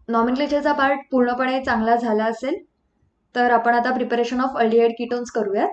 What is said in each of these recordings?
नॉमेनक्लेचरचा part पूर्णपणे चांगला झाला असेल तर आपण आता प्रिपरेशन ऑफ अल्डिहाइड कीटोन्स करूयात.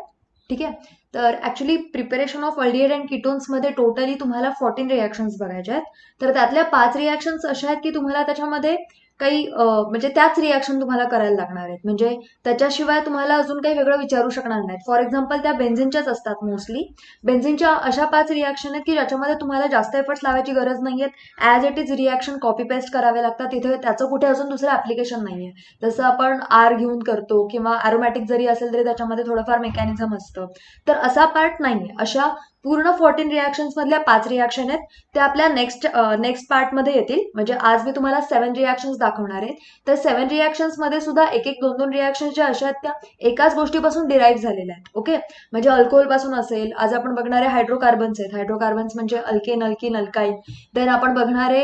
ठीक आहे. तर actually preparation of aldehyde and कीटोन्समध्ये टोटली तुम्हाला 14 रिॲक्शन्स बघायच्या आहेत. तर त्यातल्या 5 रिॲक्शन्स अशा आहेत की तुम्हाला त्याच्यामध्ये काही म्हणजे त्याच रिॲक्शन तुम्हाला करायला लागणार आहेत. म्हणजे त्याच्याशिवाय तुम्हाला अजून काही वेगळं विचारू शकणार नाहीत. फॉर एक्झाम्पल त्या बेन्झिनच्याच असतात मोस्टली. बेन्झिनच्या अशा 5 रिॲक्शन आहेत की ज्याच्यामध्ये तुम्हाला जास्त एफर्ट्स लावायची गरज नाहीये. As it is reaction copy paste करावे लागतात. तिथे त्याचं कुठे अजून दुसरं ऍप्लिकेशन नाहीये. जसं आपण आर घेऊन करतो किंवा अरोमॅटिक जरी असेल तरी त्याच्यामध्ये थोडंफार मेकॅनिझम असतं. तर असा पार्ट नाहीये. अशा पूर्ण 14 रिॲक्शन्स मधल्या 5 रिॲक्शन आहेत त्या आपल्या नेक्स्ट पार्टमध्ये येतील. म्हणजे आज मी तुम्हाला 7 रिॲक्शन्स दाखवणार आहे. तर 7 रिॲक्शन्स मध्ये सुद्धा एक एक 2-2 रिॲक्शन्स ज्या अशा आहेत त्या एकाच गोष्टीपासून डिराईव्ह झालेल्या आहेत. ओके. म्हणजे अल्कोहोल पासून असेल. आज आपण बघणारे हायड्रोकार्बन्स आहेत. हायड्रोकार्बन्स म्हणजे अल्केन, अल्किन, अल्काईन. देन आपण बघणारे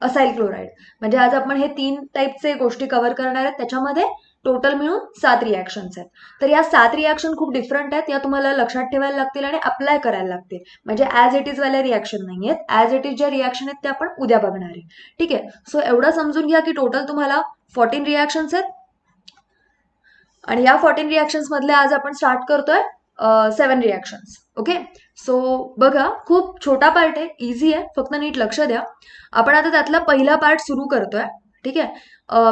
असाइल क्लोराईड. म्हणजे आज आपण हे 3 टाईपचे गोष्टी कव्हर करणार आहेत. त्याच्यामध्ये टोटल मिळून 7 रिॲक्शन्स आहेत. तर या 7 रिॲक्शन खूप डिफरंट आहेत. या तुम्हाला लक्षात ठेवायला लागतील आणि अप्लाय करायला लागतील. म्हणजे ॲज इट इज वाल्या रिॲक्शन नाही आहेत. ॲज इट इज ज्या रिॲक्शन आहेत त्या आपण उद्या बघणार आहे. ठीक आहे. सो एवढं समजून घ्या की टोटल तुम्हाला 14 रिॲक्शन्स आहेत. आणि या 14 रिॲक्शन्स मधले आज आपण स्टार्ट करतोय 7 रिॲक्शन्स. ओके. सो बघा, खूप छोटा पार्ट आहे, इझी आहे, फक्त नीट लक्ष द्या. आपण आता त्यातला पहिला पार्ट सुरू करतोय. ठीक आहे.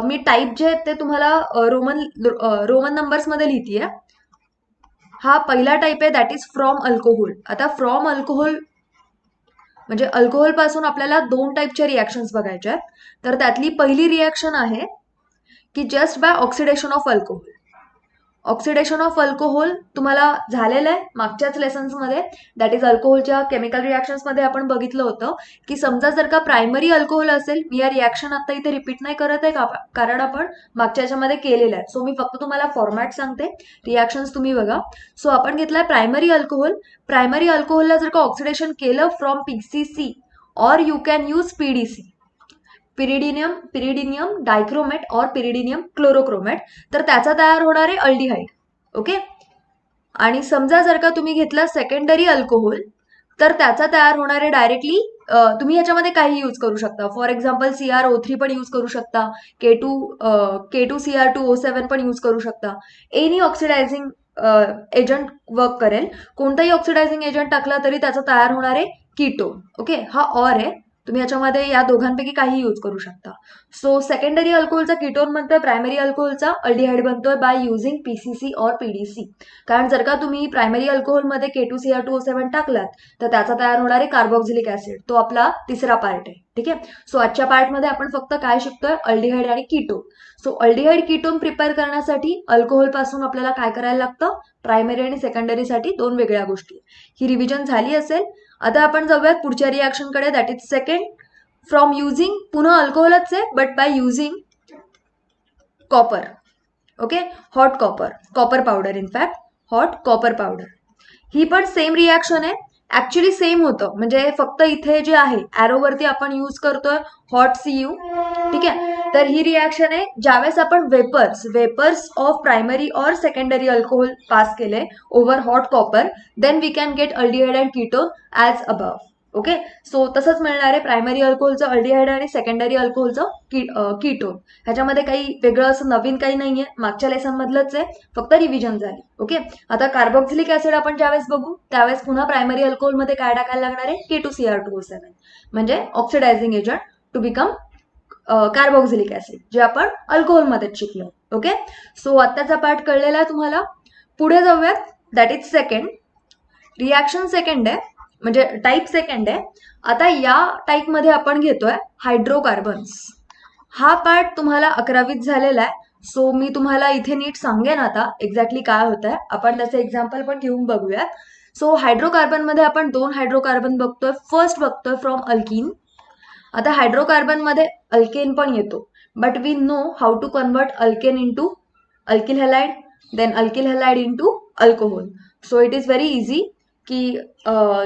मी टाईप जे आहेत ते तुम्हाला रोमन नंबर्स मध्ये लिहितीये. हा पहिला टाईप आहे दॅट इज फ्रॉम अल्कोहोल. आता फ्रॉम अल्कोहोल म्हणजे अल्कोहोल पासून आपल्याला 2 टाईपच्या रिॲक्शन्स बघायच्या आहेत. तर त्यातली पहिली रिॲक्शन आहे की just by oxidation of alcohol. Oxidation of alcohol तुम्हाला झालेलं आहे मागच्याच लेसन्समध्ये. दॅट इज अल्कोहोलच्या केमिकल रिॲक्शन्समध्ये आपण बघितलं होतं की समजा जर का प्रायमरी अल्कोहोल असेल, मी या रिॲक्शन आता इथे रिपीट नाही करत आहे कारण आपण मागच्या याच्यामध्ये केलेलं आहे. सो मी फक्त तुम्हाला फॉर्मॅट सांगते, रिॲक्शन्स तुम्ही बघा. सो आपण घेतलाय प्रायमरी अल्कोहोल. प्रायमरी अल्कोहोलला जर का ऑक्सिडेशन केलं from PCC or you can use PDC, pyridinium dichromate or pyridinium chlorochromate, तर त्याचा तयार होणार आहे अल्डिहाइड. ओके. आणि समजा जर का तुम्ही घेतला सेकंडरी अल्कोहोल तर त्याचा तयार होणार आहे डायरेक्टली, तुम्ही याच्यामध्ये काही यूज करू शकता. फॉर एक्झाम्पल CrO3 पण यूज करू शकता. K2Cr2O7 पण यूज करू शकता. एनी ऑक्सिडायझिंग एजंट वर्क करेल. कोणताही ऑक्सिडायझिंग एजंट टाकला तरी त्याचा तयार होणार आहे कीटोन. ओके. हा ऑर आहे. तुम्ही याच्यामध्ये या दोघांपैकी काही यूज करू शकता. सो सेकंडरी अल्कोहोलचा कीटोन बनतोय, प्रायमरी अल्कोहोलचा अल्डिहाइड बनतोय by using PCC or PDC. कारण जर का तुम्ही प्रायमरी अल्कोहोलमध्ये K2Cr2O7 टाकलात तर त्याचा तयार होणारे कार्बोक्सिलिक ऍसिड, तो आपला तिसरा पार्ट आहे. ठीक आहे. सो आजच्या पार्टमध्ये आपण फक्त काय शिकतोय, अल्डिहाइड आणि ketone. So aldehyde ketone prepare करण्यासाठी अल्कोहोल पासून आपल्याला काय करायला लागतं, प्रायमरी आणि सेकंडरीसाठी 2 वेगळ्या गोष्टी. ही रिव्हिजन झाली असेल. आता आपण जाऊयात पुढच्या रिॲक्शनकडे, that is second from using, पुन्हा अल्कोहोलच आहे but by using copper. Okay. Hot copper powder, in fact hot copper powder. ही पण सेम रिॲक्शन आहे. ऍक्च्युली सेम होतं, म्हणजे फक्त इथे जे आहे ॲरोवरती आपण यूज करतोय हॉट CU. ठीक आहे. तर ही रिॲक्शन आहे ज्यावेळेस आपण वेपर्स ऑफ प्रायमरी और सेकंडरी अल्कोहोल पास केले over hot copper, then we can get aldehyde and ketone as above. Okay. So तसंच मिळणार आहे प्रायमरी अल्कोहोलचं अल्डिहाइड आणि सेकंडरी अल्कोहोलचं कीटोन. ह्याच्यामध्ये काही वेगळं असं नवीन काही नाहीये, मागच्या लेसन मधलंच आहे, फक्त रिव्हिजन झाली. ओके. आता कार्बोक्सिलिक ऍसिड आपण ज्यावेळेस बघू त्यावेळेस पुन्हा प्रायमरी अल्कोहोलमध्ये काय टाकायला लागणार आहे, K2Cr2O7, म्हणजे oxidising agent to become carboxylic acid, जे आपण अल्कोहोलमध्येच शिकलो. ओके. सो आत्ताचा पार्ट कळलेला आहे तुम्हाला. पुढे जाऊयात. That is second reaction. Second आहे म्हणजे टाईप सेकंड आहे. आता या टाईप मध्ये आपण घेतोय हायड्रोकार्बन्स. हा पार्ट तुम्हाला 11वीत झालेला आहे. सो मी तुम्हाला इथे नीट सांगेन आता एक्झॅक्टली काय होत आहे. आपण त्याचे एक्झाम्पल पण घेऊन बघूयात. सो हायड्रोकार्बन मध्ये आपण 2 हायड्रोकार्बन बघतोय. फर्स्ट बघतोय फ्रॉम अल्किन. आता हायड्रोकार्बन मध्ये अल्केन पण येतो, but we know how to convert alkane into alkyl halide, then alkyl halide into alcohol. So it is very easy की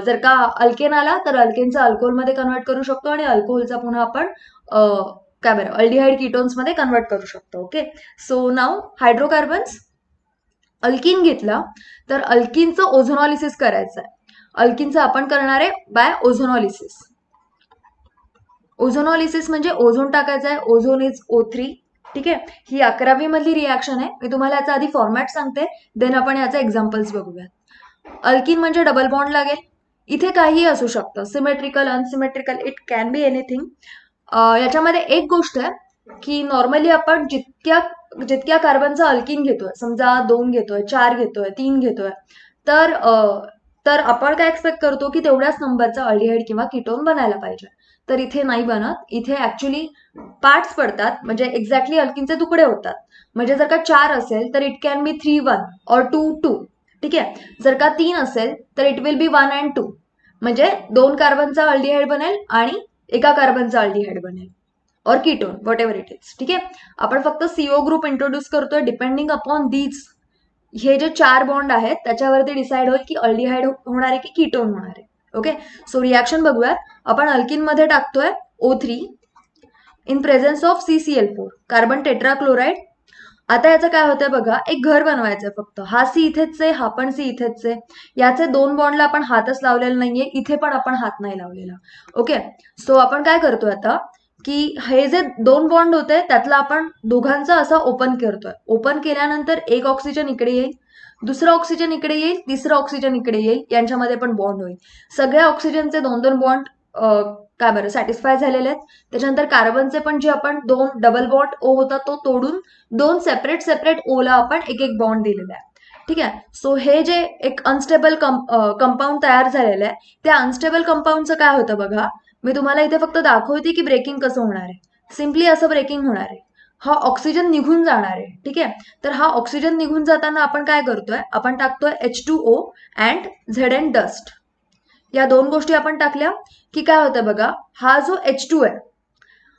जर का अल्केन आला तर अल्केनचा अल्कोहोलमध्ये कन्वर्ट करू शकतो आणि अल्कोहोलचा पुन्हा आपण काय बरं अल्डिहाइड कीटोन्स मध्ये कन्वर्ट करू शकतो. ओके. सो नाव हायड्रोकार्बन्स. अल्किन घेतला तर अल्किनचं ओझोनॉलिसिस करायचं आहे. अल्किनचं आपण करणार आहे बाय ओझोनॉलिसिस. ओझोनॉलिसिस म्हणजे ओझोन टाकायचा आहे, ओझोन इज O3. ठीक आहे, ही 11वी मधली रिॲक्शन आहे. मी तुम्हाला याचा आधी फॉर्मॅट सांगते, देन आपण याचे एक्झाम्पल्स बघूयात. अल्किन म्हणजे डबल बॉन्ड लागेल. इथे काहीही असू शकतं, symmetrical, unsymmetrical, it can be anything. याच्यामध्ये एक गोष्ट आहे की नॉर्मली आपण जितक्या जितक्या कार्बनचा अल्किन घेतोय, समजा 2 घेतोय, 4 घेतोय, 3 घेतोय, तर तर आपण काय एक्सपेक्ट करतो की तेवढ्याच नंबरचा अल्डिहाइड किंवा कीटोन बनायला पाहिजे. तर इथे नाही बनत. इथे ऍक्च्युली पार्ट्स पडतात, म्हणजे एक्झॅक्टली अल्किनचे तुकडे होतात. म्हणजे जर का 4 असेल तर इट कॅन बी 3 1 और 2 2. ठीक आहे, जर का 3 असेल तर इट विल बी 1 and 2. म्हणजे 2 कार्बनचा अल्डिहाइड बनेल आणि एका कार्बनचा अल्डिहाइड बनेल, और ketone, what ever it is. ठीक आहे, आपण फक्त सीओ ग्रुप इंट्रोड्यूस करतोय. डिपेंडिंग अपॉन दीज, हे जे 4 बॉन्ड आहेत त्याच्यावरती डिसाइड होईल की अल्डिहाइड होणार आहे की कीटोन होणार आहे. ओके, सो रिॲक्शन बघूयात. आपण अल्किन मध्ये टाकतोय O3 in presence of CCl4, carbon tetrachloride. आता याचं काय होतंय बघा, एक घर बनवायचंय फक्त. हा सी इथेच आहे, हा पण सी इथेच आहे. याचे 2 बॉन्डला आपण हातच लावलेला नाहीये, इथे पण आपण हात नाही लावलेला. ओके, सो आपण काय करतोय आता की हे जे 2 बॉन्ड होते त्यातला आपण दोघांचं असं ओपन करतोय. ओपन केल्यानंतर एक ऑक्सिजन इकडे येईल, दुसरा ऑक्सिजन इकडे येईल, तिसरा ऑक्सिजन इकडे येईल, यांच्यामध्ये पण बॉन्ड होईल. सगळ्या ऑक्सिजनचे 2-2 बॉन्ड काय बरं सॅटिस्फाय झालेले आहेत. त्याच्यानंतर कार्बनचे पण जे आपण 2 डबल बॉन्ड ओ होता तो तोडून 2 सेपरेट ओला आपण एक एक बॉन्ड दिलेला आहे. ठीक आहे, सो हे जे एक अनस्टेबल कंपाऊंड तयार झालेलं आहे, त्या अनस्टेबल कंपाऊंडचं काय होतं बघा. मी तुम्हाला इथे फक्त दाखवते की ब्रेकिंग कसं होणार आहे. सिम्पली असं ब्रेकिंग होणार आहे. हा ऑक्सिजन निघून जाणार आहे. ठीक आहे, तर हा ऑक्सिजन निघून जाताना आपण काय करतोय, आपण टाकतोय H2O अँड Zn डस्ट. या 2 गोष्टी आपण टाकल्या की काय होतं बघा, हा जो H2 आहे,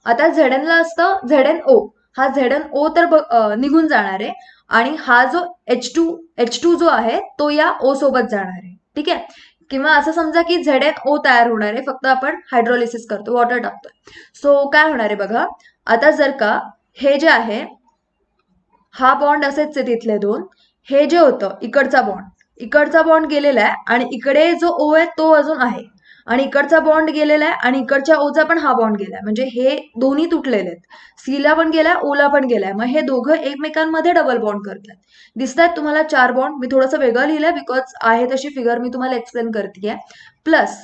आता Zn ला असतं ZnO, हा ZnO तर निघून जाणार आहे आणि हा जो H2 जो आहे तो या O सोबत जाणार आहे. ठीक आहे, किंवा असं समजा की ZnO तयार होणार आहे, फक्त आपण हायड्रोलिसिस करतो, वॉटर टाकतोय. सो काय होणार आहे बघा, आता जर का हे जे आहे, हा बॉन्ड असेच आहे तिथले 2, हे जे होतं इकडचा बॉन्ड गेलेला आहे आणि इकडे जो ओ आहे तो अजून आहे, आणि इकडचा बॉन्ड गेलेला आहे आणि इकडच्या ओचा पण हा बॉन्ड गेलाय, म्हणजे हे दोन्ही तुटलेले आहेत. सीला पण गेलाय, ओला पण गेलाय, मग हे दोघं एकमेकांमध्ये डबल बॉन्ड करतात. दिसतायत तुम्हाला 4 बॉन्ड. मी थोडंसं वेगळं लिहिलंय बिकॉज आहे तशी फिगर मी तुम्हाला एक्सप्लेन करतेय. प्लस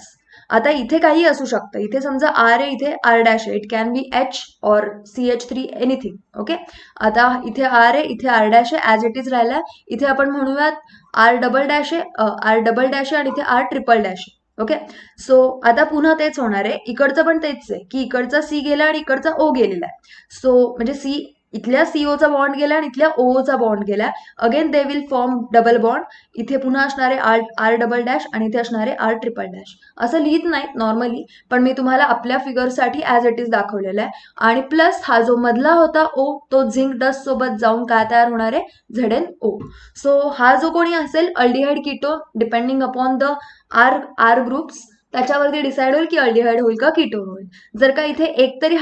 आता इथे काही असू शकतं, इथे समजा R आहे, इथे R' आहे, इट कॅन बी H और CH3 एनिथिंग. ओके, आता इथे R आहे, इथे R' आहे, ॲज इट इज राहिलाय. इथे आपण म्हणूयात R डबल डॅश आहे, आणि इथे R ट्रिपल डॅश आहे. ओके, सो आता पुन्हा तेच होणार आहे, इकडचं पण तेच आहे की इकडचा C गेला आणि इकडचा O गेलेला आहे. सो म्हणजे इथल्या सीओचा बॉन्ड गेला आणि इथल्या ओचा बॉन्ड गेला. Again they will form double bond. इथे पुन्हा असणारे आर डबल डॅश आणि इथे असणारे R ट्रिपल डॅश. असं लिहित नाहीत नॉर्मली, पण मी तुम्हाला आपल्या फिगरसाठी ॲज इट इज दाखवलेलं आहे. आणि प्लस हा जो मधला होता O, तो झिंक डस्ट सोबत जाऊन काय तयार होणार आहे, ZnO. सो हा जो कोणी असेल aldehyde ketone, depending upon the R groups, त्याच्यावरती डिसाइड होईल की अल्डिहाइड होईल का कीटोन होईल. जर का इथे एक जरी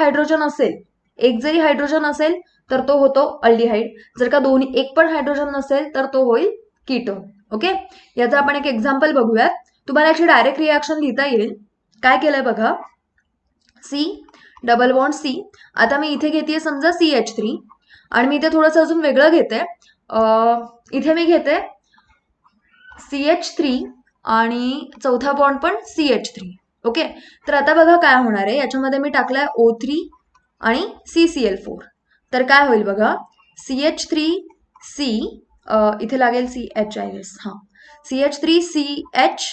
हायड्रोजन असेल तर तो होतो अल्डिहाइड. जर का एक पण हायड्रोजन नसेल तर तो होईल कीटोन. ओके, याचा आपण एक एक्झाम्पल बघूयात. तुम्हाला याची डायरेक्ट रिॲक्शन लिहिता येईल. काय केलंय बघा, C डबल बॉन्ड C. आता मी इथे घेते समजा CH3 आणि मी इथे थोडंसं अजून वेगळं घेते. इथे मी घेते CH3 आणि चौथा बॉन्ड पण CH3. ओके, तर आता बघा काय होणार आहे, याच्यामध्ये मी टाकलाय O3 आणि CCl4. तर काय होईल बघा, CH3C, इथे लागेल CH आय गेस, हां, CH3CH.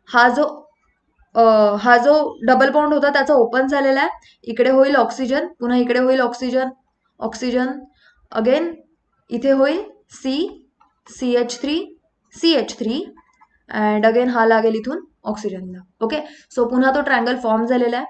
हा जो डबल बॉन्ड होता त्याचा ओपन झालेला आहे. इकडे होईल ऑक्सिजन, पुन्हा इकडे होईल ऑक्सिजन, अगेन इथे होईल CH3 अँड अगेन हा लागेल इथून ऑक्सिजनला. ओके, सो पुन्हा तो ट्रँगल फॉर्म झालेला आहे.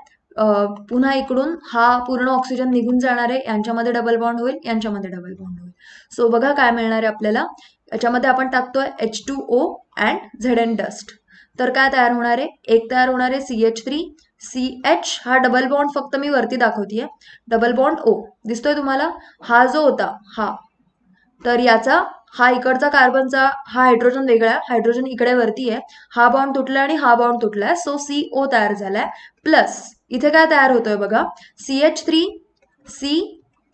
पुन्हा इकडून हा पूर्ण ऑक्सिजन निघून जाणार आहे, यांच्यामध्ये डबल बॉन्ड होईल, यांच्यामध्ये डबल बॉन्ड होईल. सो बघा काय मिळणार आहे आपल्याला. याच्यामध्ये आपण टाकतोय H2O अँड Zn डस्ट. तर काय तयार होणार आहे, एक तयार होणार आहे CH3CH. हा डबल बॉन्ड फक्त मी वरती दाखवतीये, डबल बॉन्ड O दिसतोय तुम्हाला. हा जो होता हा तर याचा हा इकडचा कार्बनचा हा हायड्रोजन वेगळा, हायड्रोजन इकडे वरती आहे, हा बॉन्ड तुटला आणि हा बॉन्ड तुटलाय, सो CO तयार झालाय. प्लस इथे काय तयार होतोय बघा, CH3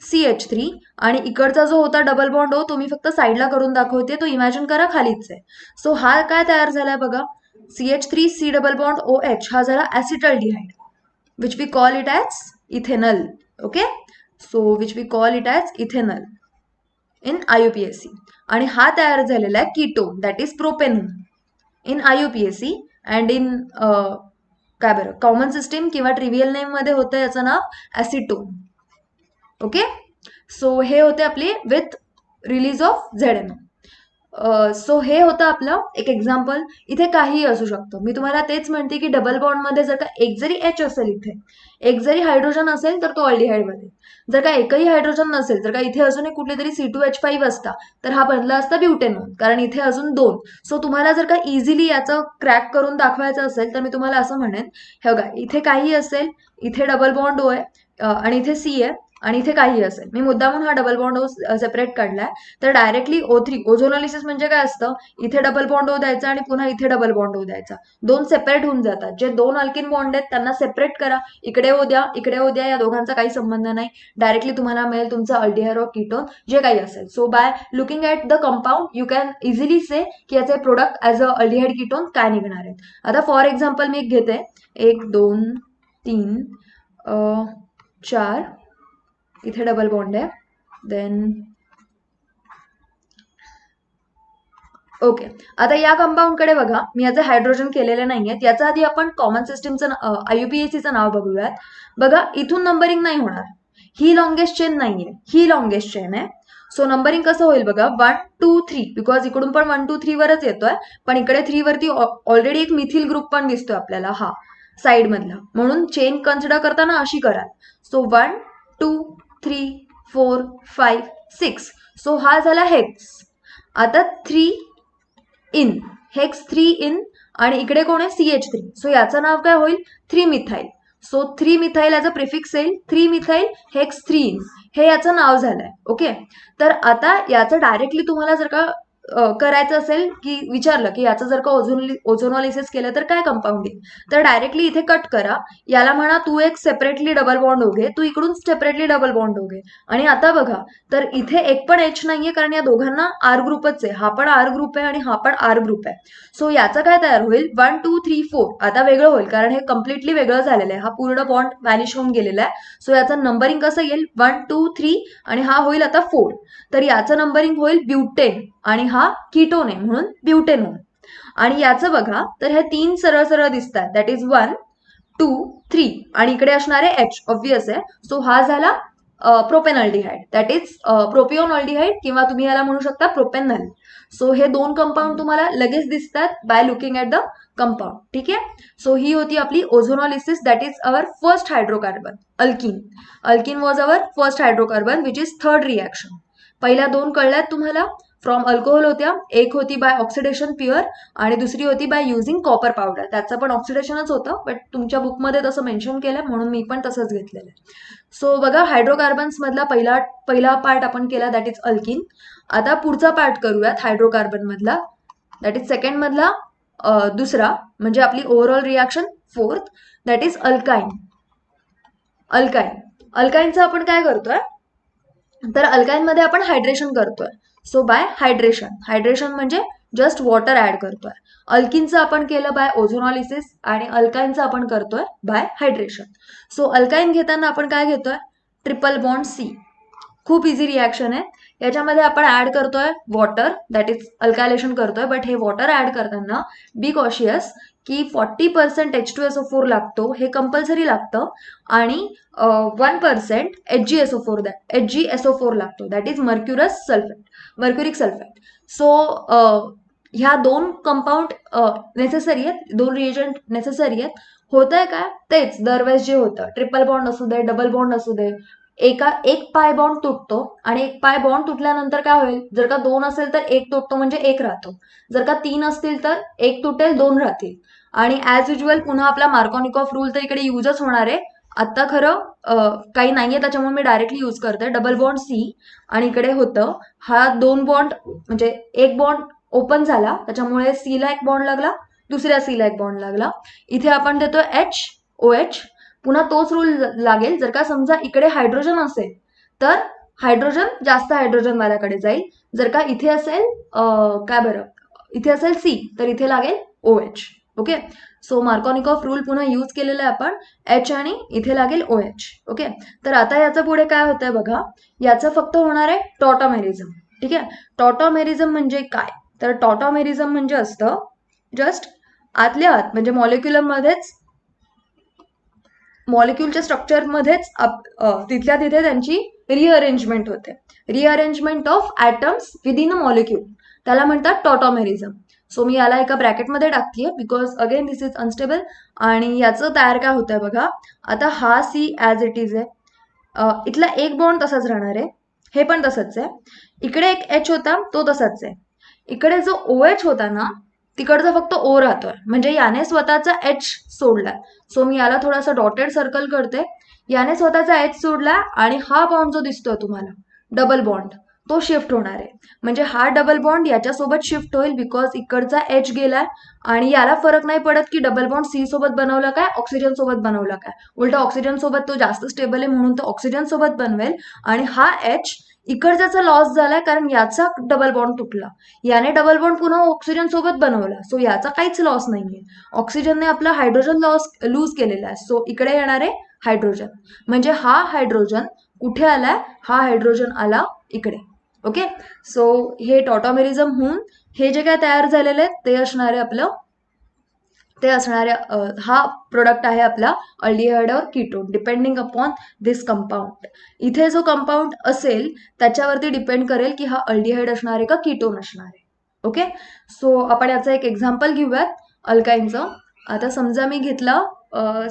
CH3 आणि इकडचा जो होता डबल बॉन्ड तो मी फक्त साईडला करून दाखवते, तो इमॅजिन करा खालीच आहे. सो हा काय तयार झालाय बघा, CH3C डबल बॉन्ड OH हा झाला acetaldehyde, which we call it as ethanol. Okay, so which we call it as ethanol in IUPAC. आणि हा तयार झालेला आहे ketone, that is propanone in IUPAC and in काय बरं कॉमन सिस्टीम किंवा ट्रिव्हियल नेम मध्ये होतं याचं नाव ऍसिटोन. ओके, सो हे होते आपले with release of ZNO. So हे होतं आपलं एक एक्झाम्पल. इथे काहीही असू शकतं, मी तुम्हाला तेच म्हणते की डबल बॉन्ड मध्ये जर का एक जरी H असेल, इथे एक जरी हायड्रोजन असेल तर तो अल्डिहाइड मध्ये, जर का एकही हायड्रोजन नसेल, जर का इथे अजून एक कुठली तरी C2H5 असता तर हा बनला असता ब्युटेनॉन, कारण इथे अजून 2. सो तुम्हाला जर का इझिली याचं क्रॅक करून दाखवायचं असेल तर मी तुम्हाला असं म्हणेन, हे बघा इथे काही असेल, इथे डबल बॉन्ड O आहे आणि इथे C आहे आणि इथे काही असेल, मी मुद्दामून हा डबल बॉन्ड O सेपरेट काढलाय. तर डायरेक्टली O3 ओझोनॉलिसिस म्हणजे काय असतं, इथे डबल बॉन्ड O द्यायचा आणि पुन्हा इथे डबल बॉन्ड O द्यायचा, दोन सेपरेट होऊन जातात. जे दोन अल्किन बॉन्ड आहेत त्यांना सेपरेट करा, इकडे O द्या इकडे O द्या, या दोघांचा काही संबंध नाही, डायरेक्टली तुम्हाला मिळेल तुमचा अल्डिहाइड ऑर कीटोन जे काही असेल. So by looking at the compound you can easily say की याचे product as a aldehyde ketone काय निघणार आहेत. आता फॉर एक्झाम्पल मी एक घेते, 1 2 3 4, इथे डबल बॉन्ड आहे, देन ओके. आता या कंपाऊंडकडे बघा, मी याचे हायड्रोजन केलेले नाहीयेत, याचा आधी आपण कॉमन सिस्टीमचं IUPACचं नाव बघूयात. बघा इथून नंबरिंग नाही होणार, ही लॉंगेस्ट चेन नाहीये, ही लॉंगेस्ट चेन आहे. सो नंबरिंग कसं होईल बघा, 1 2 3, बिकॉज इकडून पण 1 2 3 वरच येतोय, पण इकडे 3 वरती ऑलरेडी एक मिथिल ग्रुप पण दिसतोय आपल्याला, हा साइड मधला, म्हणून चेन कन्सिडर करताना अशी करा. सो 1 2 3 4 5 6, सो हा झाला हेक्स. आता 3 इन, हेक्स 3 इन आणि इकडे कोण आहे CH3, सो याचं नाव काय होईल 3 मिथाइल. सो 3 मिथाइल याचं प्रिफिक्स येईल 3 मिथाइल हेक्स 3 इन, हे याचं नाव झालंय. ओके, तर आता याचं डायरेक्टली तुम्हाला जर का करायचं असेल की विचारलं की याचं जर का ओझोनॉलिसिस केलं तर काय कंपाऊंड येईल, तर डायरेक्टली इथे कट करा, याला म्हणा तू एक सेपरेटली डबल बॉन्ड होगे, तू इकडून सेपरेटली डबल बॉन्ड होगे. आणि आता बघा, तर इथे एक पण H नाहीये, कारण या दोघांना R ग्रुपच आहे, हा पण R ग्रुप आहे आणि हा पण R ग्रुप आहे. सो याचं काय तयार होईल 1 2 3 4, आता वेगळं होईल कारण हे कम्प्लिटली वेगळं झालेलं आहे, हा पूर्ण बॉन्ड व्हॅनिश होऊन गेलेला आहे. सो याचं नंबरिंग कसं येईल 1 2 3 आणि हा होईल आता 4, तर याचं नंबरिंग होईल ब्युटेन आणि हा कीटोन आहे म्हणून ब्युटेनोन. आणि याचं बघा, तर हे 3 सरळ सरळ दिसतात, दॅट इज 1 2 3 आणि इकडे असणारे H ऑब्वियस आहे. सो हा झाला प्रोपेनॉल्डिहाइड, दॅट इज प्रोपिओनॉल्डिहाइड किंवा तुम्ही याला म्हणू शकता प्रोपेनॉल. सो हे दोन कंपाऊंड तुम्हाला लगेच दिसतात by looking at the compound. ठीक आहे, सो ही होती आपली ozonolysis, that is our first hydrocarbon alkene. Alkene was our first hydrocarbon which is third reaction. पहिल्या 2 कळल्यात तुम्हाला, फ्रॉम अल्कोहोल होत्या, एक होती बाय ऑक्सिडेशन प्युअर आणि दुसरी होती बाय युझिंग कॉपर पावडर, त्याचं पण ऑक्सिडेशनच होतं, बट तुमच्या बुकमध्ये तसं मेन्शन केलं म्हणून मी पण तसंच घेतलेलं आहे. सो बघा, हायड्रोकार्बन्स मधला पहिला पार्ट आपण केला, दॅट इज अल्किन. आता पुढचा पार्ट करूयात हायड्रोकार्बन मधला, दॅट इज सेकंड मधला दुसरा, म्हणजे आपली overall reaction fourth, that is alkyne. अल्काइनचं आपण काय करतोय, तर अल्काइन मध्ये आपण हायड्रेशन करतोय. सो बाय हायड्रेशन म्हणजे जस्ट वॉटर ऍड करतोय. अल्किनचं आपण केलं बाय ओझोनॉलिसिस आणि अल्काइनचं आपण करतोय बाय हायड्रेशन. सो अल्काइन घेताना आपण काय घेतोय, ट्रिपल बॉन्ड C. खूप इझी रिॲक्शन आहे, याच्यामध्ये आपण ऍड करतोय वॉटर, दॅट इज अल्कायलेशन करतोय, बट हे वॉटर ऍड करताना बी कॉशियस की 40% H2SO4 लागतो, हे कंपल्सरी लागतं, आणि 1% HgSO4 लागतो, that is mercuric sulphate. So ह्या 2 कंपाऊंड नेसेसरी आहेत, 2 रिएजंट नेसेसरी आहेत. होत आहे काय तेच दरवेळेस जे होतं, ट्रिपल बॉन्ड असू दे डबल बॉन्ड असू दे, एक पाय बॉन्ड तुटतो आणि एक पाय बॉन्ड तुटल्यानंतर काय होईल, जर का 2 असेल तर 1 तुटतो म्हणजे 1 राहतो, जर का 3 असतील तर 1 तुटेल 2 राहतील. आणि ऍज युज्युअल पुन्हा आपला मार्कोनिकॉफ रूल तर इकडे युजच होणार आहे, आत्ता खरं काही नाहीये त्याच्यामुळे मी डायरेक्टली यूज करते. डबल बॉन्ड सी आणि इकडे होतं हा 2 बॉन्ड म्हणजे एक बॉन्ड ओपन झाला त्याच्यामुळे सी ला एक बॉन्ड लागला, दुसऱ्या सी ला एक बॉन्ड लागला. इथे आपण देतो OH. पुन्हा तोच रूल लागेल. जर का समजा इकडे हायड्रोजन असेल तर हायड्रोजन जास्त हायड्रोजन वाल्याकडे जाईल. जर का इथे असेल काय बरं इथे असेल सी तर इथे लागेल OH. Okay. So Markovnikov rule पुन्हा यूज केलेला आहे आपण. H आणि इथे लागेल OH. ओके. तर आता याचं पुढे काय होतंय बघा. याचं फक्त होणार आहे टॉटॉमेरिझम. ठीक आहे. टॉटॉमेरिझम म्हणजे काय, तर टॉटॉमेरिझम म्हणजे असतं जस्ट आतल्या आत म्हणजे मॉलिक्युलच्या स्ट्रक्चरमध्येच तिथल्या तिथे त्यांची रिअरेंजमेंट होते. Rearrangement of atoms within a molecule, त्याला म्हणतात टॉटॉमेरिझम. सो मी याला एका ब्रॅकेटमध्ये टाकतीये because again this is unstable. आणि याचं तयार काय होतंय बघा. आता हा सी ॲज इट इज आहे. इथला एक बॉन्ड तसाच राहणार आहे, हे पण तसंच आहे. इकडे एक H होता तो तसाच आहे. इकडे जो OH होता ना तिकडचा फक्त O राहतोय, म्हणजे याने स्वतःचा H सोडलाय. सो मी याला थोडासा डॉटेड सर्कल करते. याने स्वतःचा H सोडला आणि हा बॉन्ड जो दिसतोय तुम्हाला डबल बॉन्ड तो शिफ्ट होणार आहे. म्हणजे हा डबल बॉन्ड याच्यासोबत शिफ्ट होईल बिकॉज इकडचा H गेलाय आणि याला फरक नाही पडत की डबल बॉन्ड सी सोबत बनवला काय ऑक्सिजन सोबत बनवला काय. उलटा ऑक्सिजन सोबत तो जास्त स्टेबल आहे म्हणून तो ऑक्सिजन सोबत बनवेल. आणि हा H इकडच्याचा लॉस झालाय कारण याचा डबल बॉन्ड तुटला. याने डबल बॉन्ड पुन्हा ऑक्सिजन सोबत बनवला. सो याचा काहीच लॉस नाहीये. ऑक्सिजनने आपला हायड्रोजन लूज केलेला आहे. सो इकडे येणार आहे हायड्रोजन. म्हणजे हा हायड्रोजन कुठे आलाय, हा हायड्रोजन आला इकडे. ओके. सो हे टॉटॉमेरिझम होऊन हे जे काय तयार झालेले ते असणारे हा प्रोडक्ट आहे आपला अल्डिहाइड और कीटोन डिपेंडिंग अपॉन दिस कंपाऊंड. इथे जो कंपाऊंड असेल त्याच्यावरती डिपेंड करेल की हा अल्डिहाइड असणार आहे का कीटोन असणार आहे. ओके. सो आपण याचं एक एक्झाम्पल घेऊयात अल्काईनचं. आता समजा मी घेतलं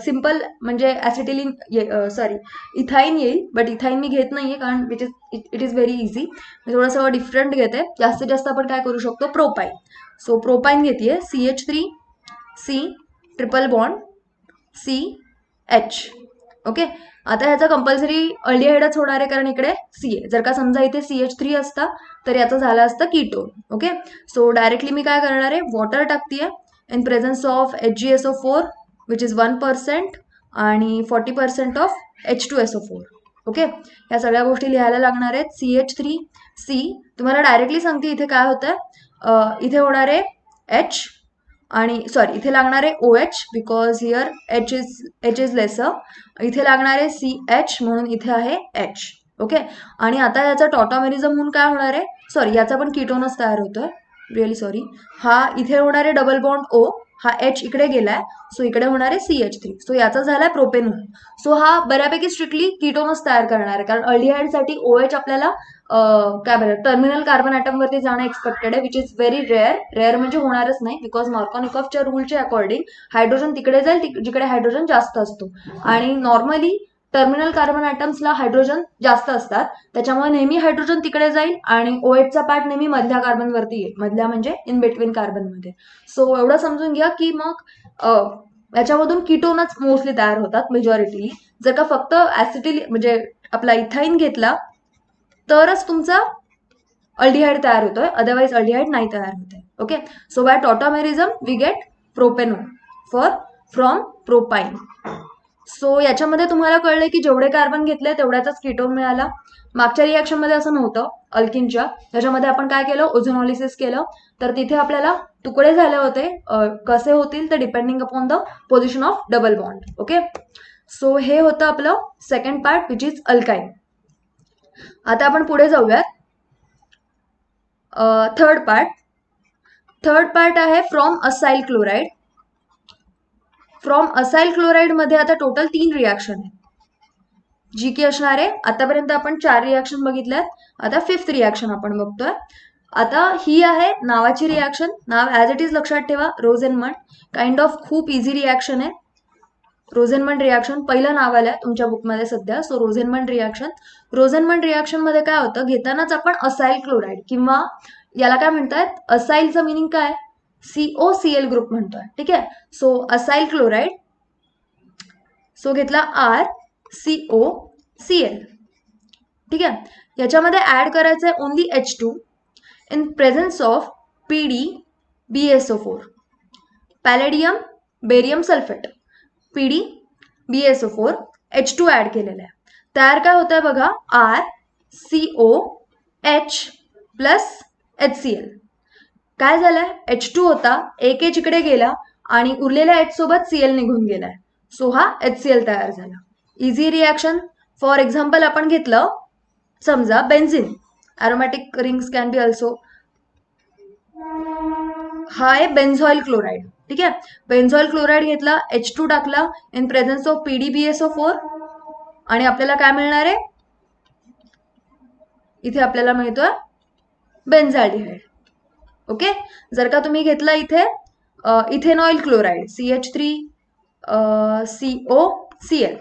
सिम्पल म्हणजे ॲसिटिलिन इथाईन येईल, बट इथाईन मी घेत नाहीये कारण इट इज व्हेरी इझी. मी थोडंसं डिफरंट घेते. जास्तीत जास्त आपण काय करू शकतो, प्रोपाईन. सो प्रोपाईन घेतेय CH3C triple bond CH. Okay. आता ह्याचा कंपल्सरी अल्डिहाइडच होणार आहे कारण इकडे सी आहे. जर का समजा इथे CH3 असता तर याचं झालं असतं कीटोन. ओके. सो डायरेक्टली मी काय करणार आहे, वॉटर टाकतीये in presence of HgSO4 which is 1% आणि 40% ऑफ H2SO4. ओके. या सगळ्या गोष्टी लिहायला लागणार आहेत. CH3C तुम्हाला डायरेक्टली सांगते इथे काय होतंय. इथे होणार आहे H आणि इथे लागणार आहे OH because here H is lesser. इथे लागणार आहे CH म्हणून इथे आहे H. ओके. आणि आता याचा टॉटॉमेरिझम म्हणून काय होणार आहे, याचा पण कीटोनच तयार होतोय. Really sorry. हा इथे होणार आहे डबल बॉन्ड O, हा H इकडे गेलाय. सो इकडे होणार आहे CH3. सो याचा झालाय प्रोपेनॉल. सो हा बऱ्यापैकी स्ट्रिक्टली कीटोनच तयार करणार आहे कारण अल्डिहाइडसाठी OH आपल्याला काय बरं टर्मिनल कार्बन ॲटम वरती जाणं एक्सपेक्टेड आहे विच इज व्हेरी रेअर म्हणजे होणारच नाही बिकॉज मार्कोनिकॉफच्या रूलच्या अकॉर्डिंग हायड्रोजन तिकडे जाईल जिकडे हायड्रोजन जास्त असतो. आणि नॉर्मली टर्मिनल कार्बन ॲटम्सला हायड्रोजन जास्त असतात त्याच्यामुळे नेहमी हायड्रोजन तिकडे जाईल आणि OHचा पार्ट नेहमी मधल्या कार्बनवरती येईल. मधल्या म्हणजे इन बिटवीन कार्बनमध्ये. सो एवढं समजून घ्या की मग याच्यामधून कीटोनच मोस्टली तयार होतात मेजॉरिटीली. जर का फक्त म्हणजे आपला इथाईन घेतला तरच तुमचा अल्डिहाइड तयार होतोय, अदरवाईज अल्डिहाइड नाही तयार होते. Okay. So by tautomerism we get propanol from propyne. So याच्यामध्ये तुम्हाला कळलं की जेवढे कार्बन घेतले तेवढ्याचाच कीटोन मिळाला. मागच्या रिॲक्शनमध्ये असं नव्हतं अल्किनच्या. त्याच्यामध्ये आपण काय केलं, ओझोनॉलिसिस केलं तर तिथे आपल्याला तुकडे झाले होते. कसे होतील ते depending upon the position of double bond. Okay. So हे होतं आपलं सेकंड पार्ट विच इज अल्काईन. आता आपण पुढे जाऊयात. थर्ड पार्ट आहे from acyl chloride. From acyl chloride मध्ये आता टोटल 3 रिॲक्शन आहेत जी की असणार आहे. आतापर्यंत आपण 4 रिॲक्शन बघितल्यात. आता 5th रिॲक्शन आपण बघतोय. आता ही आहे नावाची reaction. Now as it is लक्षात ठेवा, रोझेनमंड. काइंड ऑफ खूप इझी रिॲक्शन आहे. रोझेनमंड रिॲक्शन पहिलं नाव आलंय तुमच्या बुकमध्ये सध्या. सो रोझेनमंड रिॲक्शन मध्ये काय होतं, घेतानाच आपण असाइल क्लोराइड किंवा याला काय म्हणतात, असाइलचं मिनिंग काय, COCl ग्रुप म्हणतोय. ठीक आहे. सो असाइल क्लोराइड सो घेतला RCOCl. ठीक आहे. याच्यामध्ये ऍड करायचं आहे only H2 in presence of PDBSO4, palladium barium sulphate, PDBSO4 H2 add केलेला आहे. तयार काय होत आहे बघा, RCOH प्लस HCl. काय झालंय, H2 होता, एक H इकडे गेला आणि उरलेल्या H सोबत Cl निघून गेलाय. सो हा HCl तयार झाला. Easy reaction. फॉर एक्झाम्पल आपण घेतलं समजा benzene, aromatic rings can be also. हा आहे बेन्झॉइल क्लोराइड. ठीक आहे. बेन्झॉइल क्लोराइड घेतला, H2 टाकला इन प्रेझेन्स ऑफ PDBSO4 आणि आपल्याला काय मिळणार आहे, इथे आपल्याला मिळतोय बेन्झाल्डिहाइड. ओके. जर का तुम्ही घेतला इथे इथेनॉइल क्लोराइड CH3COCl,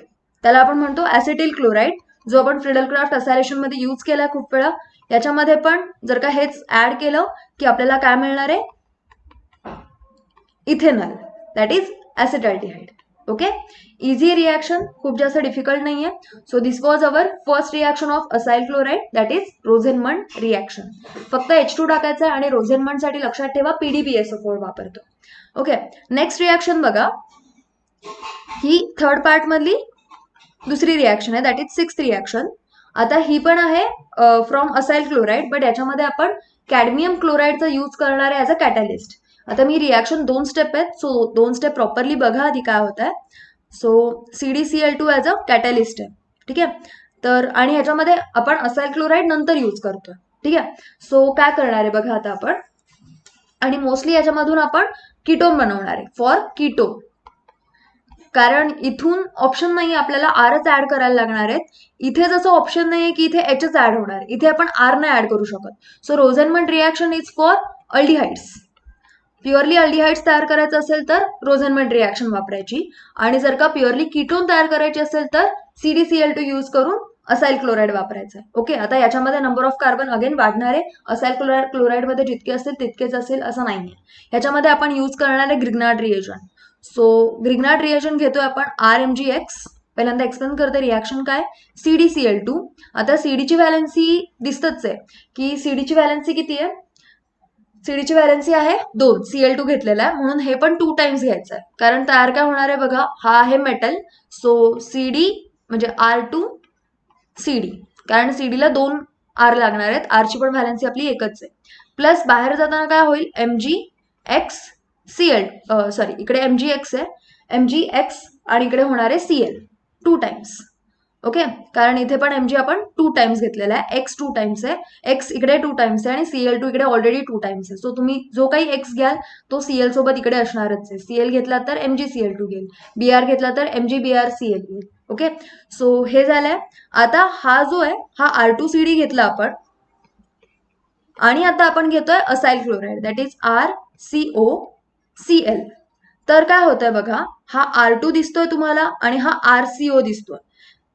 त्याला आपण म्हणतो ऍसिटिल क्लोराइड, जो आपण फ्रिडलक्राफ्ट असायलेशन मध्ये यूज केलाय खूप वेळा. याच्यामध्ये पण जर का हेच ऍड केलं की आपल्याला काय मिळणार आहे, ethanol, that is acetaldehyde. Okay. Easy reaction, खूप जास्त डिफिकल्ट नाहीये. So this was our first reaction of acyl chloride, that is Rosenmund reaction. फक्त H2 टाकायचं आहे आणि रोझेनमंड साठी लक्षात ठेवा PDBSO4 वापरतो. ओके. नेक्स्ट रिॲक्शन बघा, ही थर्ड पार्ट मधली दुसरी रिॲक्शन आहे, दॅट इज सिक्स्थ रिॲक्शन. आता ही पण आहे फ्रॉम असाइल क्लोराइड, बट याच्यामध्ये आपण कॅडमियम क्लोराइडचा यूज करणार आहे ॲज अ कॅटलिस्ट. आता मी रिॲक्शन 2 स्टेप आहेत, सो 2 स्टेप प्रॉपरली बघा आधी काय होत आहे. So CdCl2 as a catalyst आहे. ठीक आहे. तर आणि ह्याच्यामध्ये आपण असाइल क्लोराइड नंतर यूज करतोय. ठीक आहे. सो काय करणार आहे बघा आता आपण, आणि मोस्टली याच्यामधून आपण कीटोन बनवणार आहे फॉर कीटोन, कारण इथून ऑप्शन नाही, आपल्याला आरच ऍड करायला लागणार आहेत. इथे जसं ऑप्शन नाहीये की इथे Hच ऍड होणार, इथे आपण आर नाही ऍड करू शकत. So Rosenmund reaction is for aldehydes. Purely aldehydes तयार करायचं असेल तर रोझेनमंड रिॲक्शन वापरायची, आणि जर का प्युअरली कीटोन तयार करायची असेल तर CdCl2 यूज करून असाइल क्लोराइड वापरायचं. ओके. आता याच्यामध्ये नंबर ऑफ कार्बन अगेन वाढणार आहे. असाइल क्लोराइड मध्ये जितके असतील तितकेच असेल असं नाहीये. ह्याच्यामध्ये आपण यूज करणार आहे Grignard reagent. So Grignard reagent घेतोय आपण RMgX. पहिल्यांदा एक्सप्लेन करते रिॲक्शन काय, CdCl2. आता सीडीची व्हॅलेन्सी दिसतच आहे की सीडीची व्हॅलेन्सी किती आहे, सीडीची व्हॅलेन्सी आहे 2, Cl2 घेतलेला आहे म्हणून हे पण 2 टाइम्स घ्यायचं आहे, कारण तयार काय होणार आहे बघा, हा आहे मेटल. सो CD म्हणजे R2CD, कारण सीडीला 2 R लागणार आहेत, आरची पण व्हॅलेन्सी आपली एकच आहे. प्लस बाहेर जाताना काय होईल, इकडे MgX आहे, MgX आणि इकडे होणार आहे Cl 2 टाइम्स. ओके. कारण इथे पण Mg आपण 2 टाइम्स घेतलेला आहे, X 2 टाइम्स आहे, X इकडे 2 टाइम्स आहे आणि Cl2 इकडे ऑलरेडी 2 टाइम्स आहे. सो तुम्ही जो काही X घ्याल तो Cl सोबत इकडे असणारच आहे. Cl घेतला तर MgCl2 घेईल, Br घेतला तर MgBrCl घेईल. ओके. सो हे झालंय. आता हा जो आहे हा R2CD घेतला आपण, आणि आता आपण घेतोय acyl chloride, that is RCOCl. तर काय होतंय बघा, हा R2 दिसतोय तुम्हाला आणि हा RCO दिसतोय.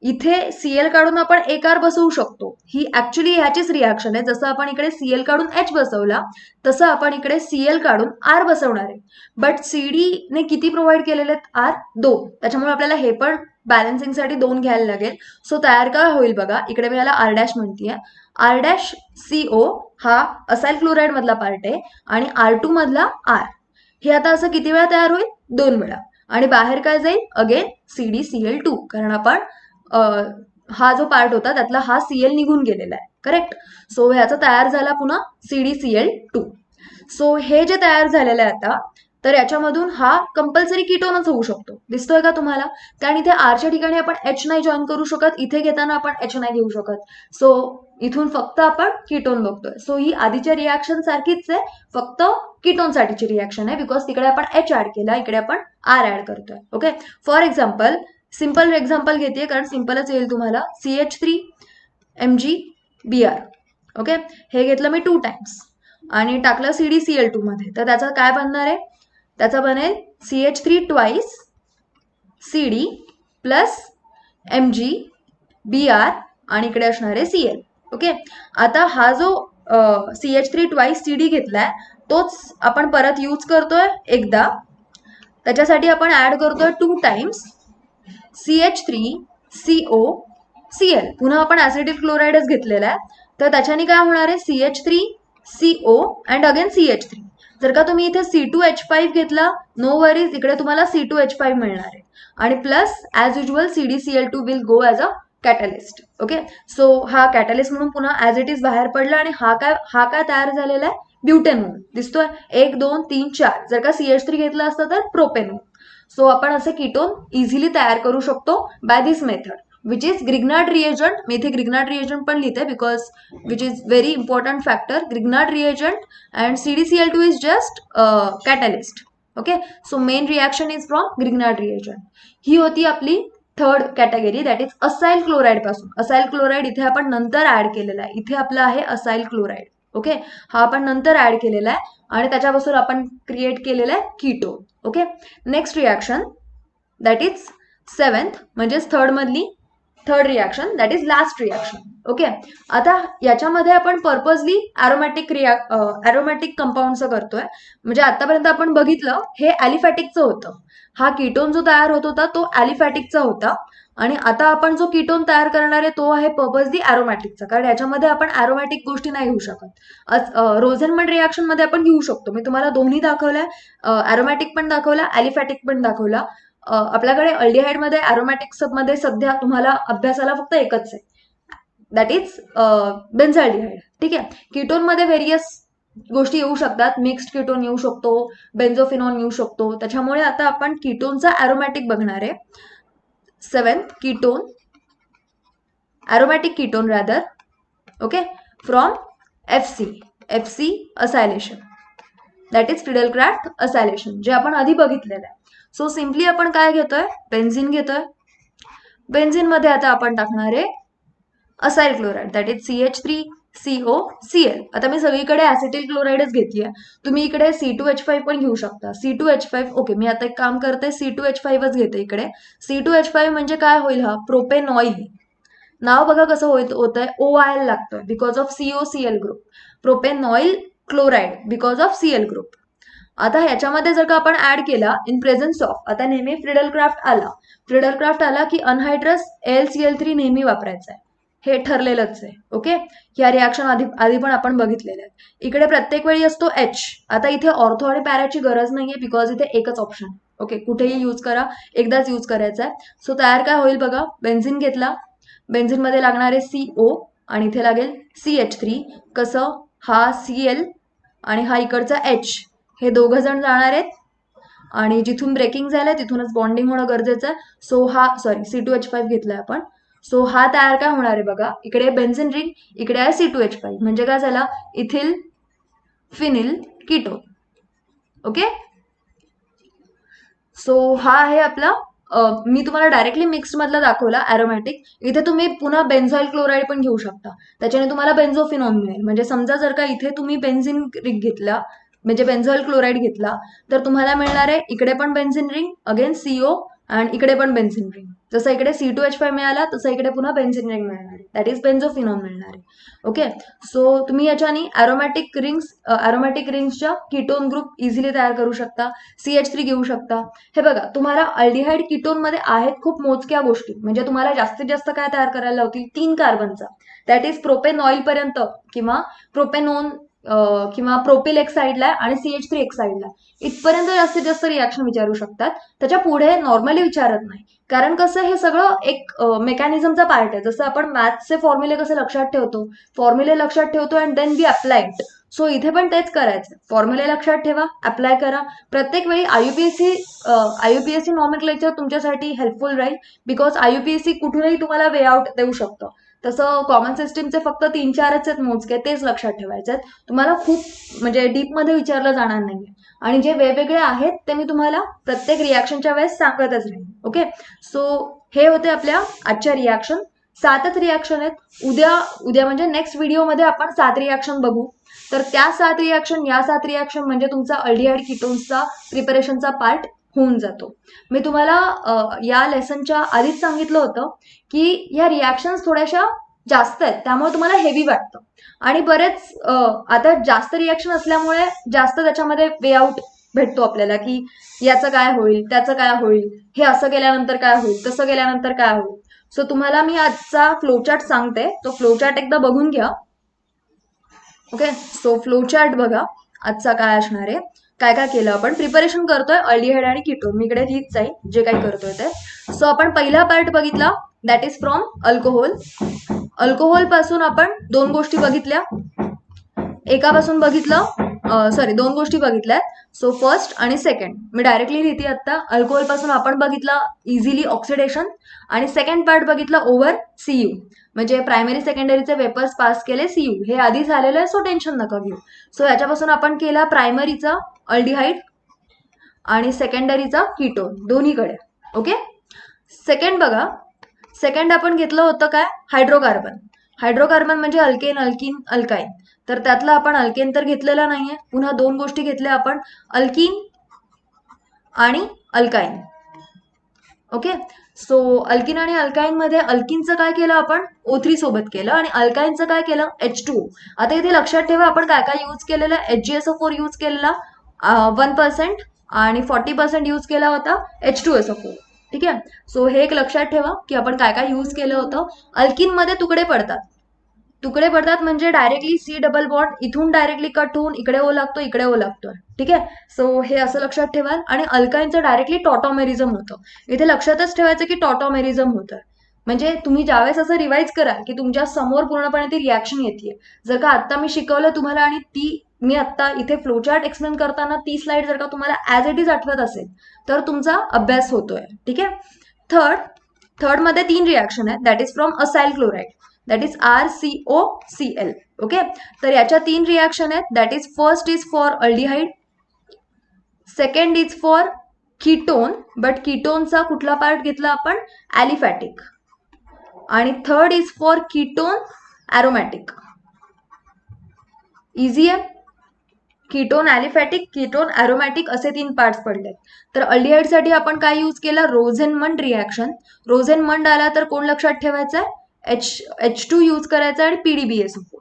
इथे Cl काढून आपण एक R बसवू शकतो, ही ऍक्च्युली ह्याचीच रिॲक्शन आहे. जसं आपण इकडे Cl काढून H बसवला तसं आपण इकडे Cl काढून R बसवणार आहे. बट CD ने किती प्रोव्हाइड केलेले आहेत, R 2, त्याच्यामुळे आपल्याला हे पण बॅलन्सिंगसाठी 2 घ्यायला लागेल. सो तयार काय होईल बघा, इकडे मी याला R' म्हणतीये, R'CO हा असाइल क्लोराइड मधला पार्ट आहे आणि R2 मधला R. हे आता असं किती वेळा तयार होईल, 2 वेळा, आणि बाहेर काय जाईल अगेन CdCl2, कारण आपण हा जो पार्ट होता त्यातला हा Cl निघून गेलेला आहे. करेक्ट. सो ह्याचा तयार झाला पुन्हा CdCl2. सो हे जे तयार झालेलं आहे आता, तर याच्यामधून हा कंपल्सरी कीटोनच होऊ शकतो. दिसतोय का तुम्हाला, कारण इथे आरच्या ठिकाणी आपण H नाही जॉईन करू शकत, इथे घेताना आपण H नाही घेऊ शकत. सो इथून फक्त आपण कीटोन बघतोय. सो ही आधीच्या रिॲक्शन सारखीच आहे, फक्त कीटोन साठीची रिॲक्शन आहे, बिकॉज तिकडे आपण H ऍड केला, इकडे आपण R ऍड करतोय. Okay. For example, simple example घेते कारण सिंपलच येईल तुम्हाला, CH3MgBr. ओके. हे घेतलं मी 2 टाइम्स आणि टाकलं CdCl2 मध्ये, तर त्याचा काय बनणार आहे, त्याचा बनेल CH3 twice CD plus MgBr आणि इकडे असणार आहे Cl. ओके. आता हा जो CH3 ट्वाइस CD घेतलाय तोच आपण परत यूज करतोय एकदा, त्याच्यासाठी आपण ऍड करतोय 2 टाइम्स CH3COCl, पुन्हा आपण ऍसिटिल क्लोराईडच घेतलेला आहे, तर त्याच्याने काय होणार आहे CH3CO अँड अगेन CH3. जर का तुम्ही इथे C2H5 घेतला, नो वरीज, इकडे तुम्हाला C2H5 मिळणार आहे, आणि plus as usual CdCl2 will go as a catalyst. Okay, so हा कॅटलिस्ट म्हणून पुन्हा ॲज इट इज बाहेर पडला, आणि हा काय तयार झालेला आहे ब्युटेन म्हणून दिसतोय. 1 2 3 4. जर का CH3 घेतला असता तर प्रोपेन. सो आपण असे कीटोन इझिली तयार करू शकतो by this method, which is Grignard reagent. मी इथे ग्रिग्नार्ड रिएजंट पण लिहिते because which is very important factor. Grignard reagent and CdCl2 is just catalyst. Okay, so main reaction is from Grignard reagent. ही होती आपली third category, that is acyl chloride पासून. Acyl chloride इथे आपण नंतर add केलेला आहे, इथे आपलं आहे असाइल क्लोराईड. ओके, हा आपण नंतर ऍड केलेला आहे, आणि त्याच्यापासून आपण क्रिएट केलेला आहे ketone. Okay, next reaction that is 7th, म्हणजेच third reaction, that is last reaction. Okay, आता याच्यामध्ये आपण पर्पजली ॲरोमॅटिक कंपाऊंडचं करतोय. म्हणजे आतापर्यंत आपण बघितलं हे ॲलिफॅटिकचं होतं. हा कीटोन जो तयार होत होता तो ॲलिफॅटिकचा होता, आणि आता आपण जो कीटोन तयार करणार आहे तो आहे पर्पजली ॲरोमॅटिकचा, कारण याच्यामध्ये आपण ॲरोमॅटिक गोष्टी नाही घेऊ शकत. रोझेनमंड रिॲक्शन मध्ये आपण घेऊ शकतो. मी तुम्हाला दोन्ही दाखवलंय, ॲरोमॅटिक पण दाखवला, ॲलिफॅटिक पण दाखवला. आपल्याकडे अल्डिहाइड मध्ये ॲरोमॅटिक मध्ये सध्या तुम्हाला अभ्यासाला फक्त एकच आहे, दॅट इज बेन्झाल्डिहाइड. ठीक आहे, कीटोन मध्ये व्हेरियस गोष्टी येऊ शकतात, मिक्स्ड कीटोन येऊ शकतो, बेन्झोफिनॉन येऊ शकतो. त्याच्यामुळे आता आपण कीटोनचा ॲरोमॅटिक बघणार आहे. 7th ketone, aromatic ketone rather, okay, from FC acylation, that is Friedel-Crafts acylation, जे आपण आधी बघितलेलं आहे. सो सिम्पली आपण काय घेतोय, बेन्झिन घेतोय. बेन्झिन मध्ये आता आपण टाकणार आहे acyl chloride, that is CH3COCl. आता मी सगळीकडे ऍसिटिल क्लोराईडच घेतलीये, तुम्ही इकडे C2H5 पण घेऊ शकता. C2H5, ओके, मी आता एक काम करते, C2H5च घेते इकडे. C2H5 म्हणजे काय होईल, हा प्रोपेनॉइल. नाव बघा कसं होत आहे, OIL लागतोय because of COCl group. Propanoyl chloride because of CL group. आता ह्याच्यामध्ये जर का आपण ऍड केला इन प्रेझेन्स ऑफ, आता नेहमी फ्रिडल क्राफ्ट आला की अनहायड्रस AlCl3 नेहमी वापरायचा आहे, हे ठरलेलंच आहे. ओके, ह्या रिॲक्शन आधी पण आपण बघितलेल्या आहेत. इकडे प्रत्येक वेळी असतो H. आता इथे ऑर्थो आणि पॅराची गरज नाहीये बिकॉज इथे एकच ऑप्शन. ओके, कुठेही यूज करा, एकदाच यूज करायचा आहे. सो तयार काय होईल बघा, बेन्झिन घेतला, बेन्झिन मध्ये लागणारे CO आणि इथे लागेल CH3. कसं, हा Cl आणि हा इकडचा H, हे दोघं जण जाणार आहेत, आणि जिथून ब्रेकिंग झालंय तिथूनच बॉन्डिंग होणं गरजेचं आहे. सो हा C2H5 घेतलाय आपण. सो हा तयार काय होणार आहे बघा, इकडे बेन्झिन रिंग, इकडे आहे C2H5, म्हणजे काय झाला, ethyl phenyl ketone. Okay, so हा आहे आपला, मी तुम्हाला डायरेक्टली मिक्स्ड मधला दाखवला ॲरोमॅटिक. इथे तुम्ही पुन्हा बेन्झॉइल क्लोराईड पण घेऊ शकता, त्याच्याने तुम्हाला बेन्झोफिनॉन मिळेल. म्हणजे समजा जर का इथे तुम्ही बेन्झिन रिंग घेतला, म्हणजे बेन्झॉइल क्लोराईड घेतला, तर तुम्हाला मिळणार आहे इकडे पण बेन्झिन रिंग, अगेन CO, आणि इकडे पण बेन्झिन रिंग. जसं इकडे C2H5 मिळाला तसं इकडे पुन्हा बेन्झिन रिंग मिळणार आहे, दॅट इज बेन्झोफिनॉन मिळणार आहे. ओके, सो तुम्ही याच्यानी ॲरोमॅटिक रिंग्सच्या कीटोन ग्रुप इझिली तयार करू शकता. CH3 घेऊ शकता. हे बघा, तुम्हाला अल्डिहाइड कीटोन मध्ये आहेत खूप मोजक्या गोष्टी, म्हणजे तुम्हाला जास्तीत जास्त काय तयार करायला लावतील, 3 कार्बनचा, दॅट इज प्रोपेनॉइल पर्यंत, किंवा प्रोपेनोन, किंवा प्रोपिल एक साईडला आणि CH3 एक साईडला, इथपर्यंत जास्तीत जास्त रिॲक्शन विचारू शकतात. त्याच्या पुढे नॉर्मली विचारत नाही, कारण कसं हे सगळं एक मेकॅनिझमचा पार्ट आहे. जसं आपण मॅथ्सचे फॉर्म्युले कसे लक्षात ठेवतो, and then we apply it. So इथे पण तेच करायचं, फॉर्म्युले लक्षात ठेवा, अप्लाय करा. प्रत्येक वेळी IUPAC नॉमेनक्लेचर तुमच्यासाठी हेल्पफुल राहील, बिकॉज IUPAC कुठूनही तुम्हाला वे आउट देऊ शकतं. तसं कॉमन सिस्टीमचे फक्त 3-4च आहेत मोजके, तेच लक्षात ठेवायचे आहेत. तुम्हाला खूप म्हणजे डीपमध्ये विचारलं जाणार नाहीये, आणि जे वेगवेगळे आहेत ते मी तुम्हाला प्रत्येक रिॲक्शनच्या वेळेस सांगतच राहील. ओके, सो हे होते आपल्या आजच्या रिॲक्शन. 7च रिॲक्शन आहेत. उद्या म्हणजे नेक्स्ट व्हिडिओमध्ये आपण 7 रिॲक्शन बघू. तर त्या 7 रिॲक्शन म्हणजे तुमचा अल्डिहाइड कीटोन्सचा प्रिपरेशनचा पार्ट होऊन जातो. मी तुम्हाला या लेसनच्या आधीच सांगितलं होतं की या रिॲक्शन्स थोड्याशा जास्त आहेत, त्यामुळे तुम्हाला हेवी वाटतं, आणि बरेच आता जास्त रिॲक्शन असल्यामुळे जास्त त्याच्यामध्ये वे आउट भेटतो आपल्याला की याचं काय होईल, त्याचं काय होईल, हे असं केल्यानंतर काय होईल, तसं केल्यानंतर काय होईल. सो तुम्हाला मी आजचा फ्लोचार्ट सांगते, तो फ्लोचार्ट एकदा बघून घ्या. ओके, सो फ्लोचार्ट बघा आजचा काय असणार आहे, काय काय केलं आपण. प्रिपरेशन करतोय अल्डिहाइड आणि कीटोन, मी इकडे लिहित जाईल जे काही करतोय ते. सो आपण पहिला पार्ट बघितला, that is from alcohol. Alcohol पासून आपण दोन गोष्टी बघितल्या, एकापासून बघितलं, सॉरी दोन गोष्टी बघितल्या. सो फर्स्ट आणि सेकंड मी डायरेक्टली लिहिते आता. अल्कोहोल पासून आपण बघितला इझिली ऑक्सिडेशन, आणि सेकंड पार्ट बघितला ओव्हर सीयू, म्हणजे प्रायमरी सेकंडरीचे पेपर्स पास केले सीयू, हे आधी झालेलं आहे, सो टेन्शन नका घेऊ. सो याच्यापासून आपण केला प्रायमरीचा अल्डिहाइड आणि सेकंडरीचा कीटोन दोन्हीकडे. ओके, सेकंड बघा, सेकंड आपण घेतलं होतं काय, हायड्रोकार्बन. हायड्रोकार्बन म्हणजे अल्केन, अल्किन, अल्काईन. तर त्यातलं आपण अल्केन तर घेतलेला नाहीये, पुन्हा दोन गोष्टी घेतल्या आपण, अल्किन आणि अल्काईन. ओके, सो अल्किन आणि अल्काईन मध्ये अल्किनचं काय केलं आपण, O3 सोबत केलं, आणि अल्काईनचं काय केलं, H2O. आता इथे लक्षात ठेवा आपण काय काय यूज केलेलं, HgSO4 यूज केलेला 1%, आणि 40% यूज केला होता H2SO4. ठीक आहे, सो हे एक लक्षात ठेवा की आपण काय काय यूज केलं होतं. अल्किन मध्ये तुकडे पडतात, तुकडे पडतात म्हणजे डायरेक्टली सी डबल बॉन्ड इथून डायरेक्टली कट होऊन इकडे ओ लागतो, इकडे ओ लागतो. ठीक आहे, सो हे असं लक्षात ठेवाल. आणि अल्काईनचं डायरेक्टली टॉटॉमेरिझम होतं, इथे लक्षातच ठेवायचं की टॉटॉमेरिझम होतं. म्हणजे तुम्ही ज्यावेळेस असं रिवाईज कराल की तुमच्या समोर पूर्णपणे ती रिॲक्शन येते. जर का आत्ता मी शिकवलं तुम्हाला आणि ती मी आत्ता इथे फ्लोचार्ट एक्सप्लेन करताना ती स्लाइड जर का तुम्हाला ॲज इट इज आठवत असेल तर तुमचा अभ्यास होतोय. ठीक आहे, थर्ड मध्ये 3 रिॲक्शन आहेत, that is from acyl chloride, that is RCOCl. Okay, तर याच्या 3 रिॲक्शन आहेत, that is first is for aldehyde, second is for ketone, but कीटोनचा कुठला पार्ट घेतला आपण, ॲलिफॅटिक, आणि third is for ketone aromatic. Easy आहे, कीटोन ॲलिफॅटिक, कीटोन ॲरोमॅटिक असे 3 पार्ट्स पडले. तर अल्डिहाइडसाठी आपण काय यूज केलं, रोझेनमंड रिॲक्शन. रोझेनमंड आला तर कोण लक्षात ठेवायचं आहे, H2 यूज करायचा आणि PDBSO4.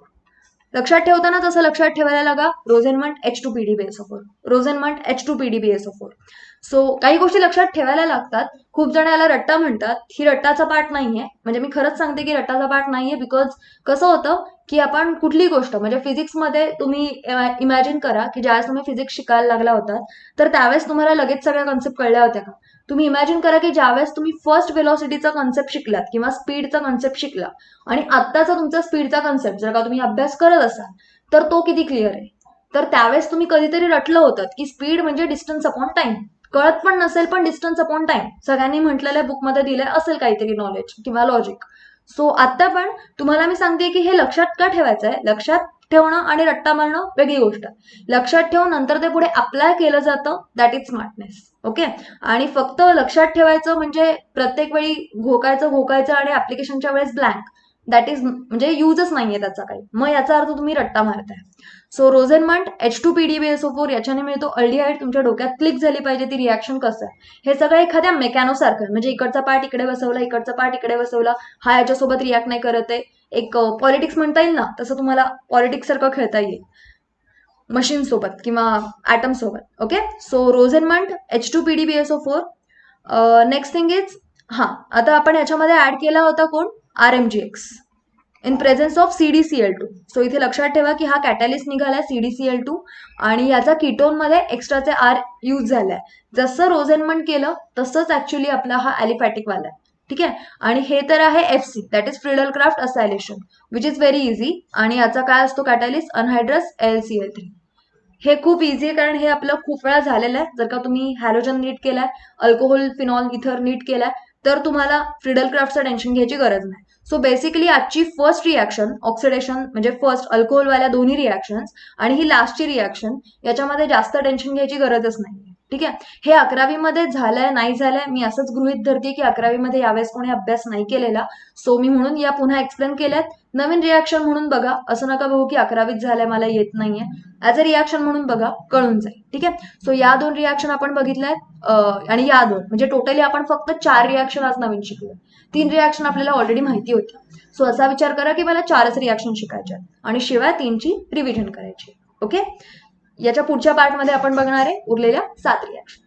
लक्षात ठेवताना तसं लक्षात ठेवायला लागा, रोझेनमंड H2 PDBSO4, रोझेनमंड H2 PDBSO4. So काही गोष्टी लक्षात ठेवायला लागतात. खूप जण याला रट्टा म्हणतात, ही रट्टाचा पार्ट नाहीये, म्हणजे मी खरंच सांगते की रट्टाचा पार्ट नाहीये. बिकॉज कसं होतं की आपण कुठली गोष्ट, म्हणजे फिजिक्समध्ये तुम्ही इमॅजिन करा की ज्यावेळेस तुम्ही फिजिक्स शिकायला लागला होता तर त्यावेळेस तुम्हाला लगेच सगळ्या कॉन्सेप्ट कळल्या होत्या का. तुम्ही इमॅजिन करा की ज्यावेळेस तुम्ही फर्स्ट वेलॉसिटीचा कॉन्सेप्ट शिकलात किंवा स्पीडचा कॉन्सेप्ट शिकला, आणि आत्ताचा तुमचा स्पीडचा कॉन्सेप्ट जर का तुम्ही अभ्यास करत असाल तर तो किती क्लिअर आहे. तर त्यावेळेस तुम्ही कधीतरी रटलं होतं की स्पीड म्हणजे डिस्टन्स अपॉन टाइम, कळत पण नसेल पण डिस्टन्स अपॉन टाइम सगळ्यांनी म्हटलेल्या बुकमध्ये दिलंय असेल काहीतरी नॉलेज किंवा लॉजिक. सो आता पण तुम्हाला मी सांगते की हे लक्षात का ठेवायचं आहे, लक्षात ठेवणं आणि रट्टा मारणं वेगळी गोष्ट. लक्षात ठेवून नंतर ते पुढे अप्लाय केलं जातं, दॅट इज स्मार्टनेस. ओके, आणि फक्त लक्षात ठेवायचं म्हणजे प्रत्येक वेळी घोकायचं आणि ऍप्लिकेशनच्या वेळेस ब्लँक, दॅट इज म्हणजे युजच नाहीये त्याचा काही, मग याचा अर्थ तुम्ही रट्टा मारताय. सो रोझेनमंड H2 PDBSO4 याच्याने मिळतो अल्डिहाइड. तुमच्या डोक्यात क्लिक झाली पाहिजे ती रिॲक्शन कसं आहे. हे सगळं एखाद्या मेकॅनोसारखं, म्हणजे इकडचा पार्ट इकडे बसवला, इकडचा पार्ट इकडे बसवला, हा याच्यासोबत रिॲक्ट नाही करत आहे. एक पॉलिटिक्स म्हणता येईल ना, तसं तुम्हाला पॉलिटिक्स सारखं खेळता येईल मशीन सोबत किंवा ॲटम सोबत. Okay, so Rosenmund H2 PDBSO4. Next thing is, आता आपण याच्यामध्ये ऍड केला होता कोण, RMGX in presence of CdCl2. सो इथे लक्षात ठेवा की हा कॅटॅलिस्ट निघालाय CdCl2 आणि याचा कीटोनमध्ये एक्स्ट्राचे R यूज झालाय. जसं रोझेनमंड केलं तसंच ऍक्च्युली आपला हा ॲलिफॅटिक वाला आहे. ठीक आहे, आणि हे तर आहे FC, that is Friedel Crafts acylation, which is very easy. आणि याचा काय असतो कॅटॅलिस्ट, अनहायड्रस LCl3. हे खूप इझी आहे कारण हे आपलं खूप वेळा झालेलं आहे. जर का तुम्ही हॅलोजन नीट केलाय, अल्कोहोल फिनॉल इथर नीट केलाय तर तुम्हाला फ्रिडल क्राफ्टचं टेन्शन घ्यायची गरज नाही. सो बेसिकली आजची फर्स्ट रिॲक्शन ऑक्सिडेशन, म्हणजे फर्स्ट अल्कोहोलवाल्या दोन्ही रिॲक्शन्स आणि ही लास्टची रिॲक्शन, याच्यामध्ये जास्त टेन्शन घ्यायची गरजच नाही. ठीक आहे, हे 11वीमध्ये झालंय नाही झालंय मी असंच गृहीत धरते की 11वीमध्ये यावेळेस कोणी अभ्यास नाही केलेला, सो मी म्हणून या पुन्हा एक्सप्लेन केल्यात. नवीन रिॲक्शन म्हणून बघा, असं नका बघू की 11वीत झालंय मला येत नाहीये, ऍज अ रिॲक्शन म्हणून बघा, कळून जाईल. ठीक आहे, सो या 2 रिॲक्शन आपण बघितल्यात, आणि या 2 म्हणजे टोटली आपण फक्त 4 रिॲक्शन आज नवीन शिकलो. 3 रिॲक्शन आपल्याला ऑलरेडी माहिती होती. सो असा विचार करा की मला 4च रिॲक्शन शिकायच्या आणि शिवाय 3ची रिव्हिजन करायची. ओके, याच्या पुढच्या पार्टमध्ये आपण बघणार आहे उरलेल्या 7 रिॲक्शन.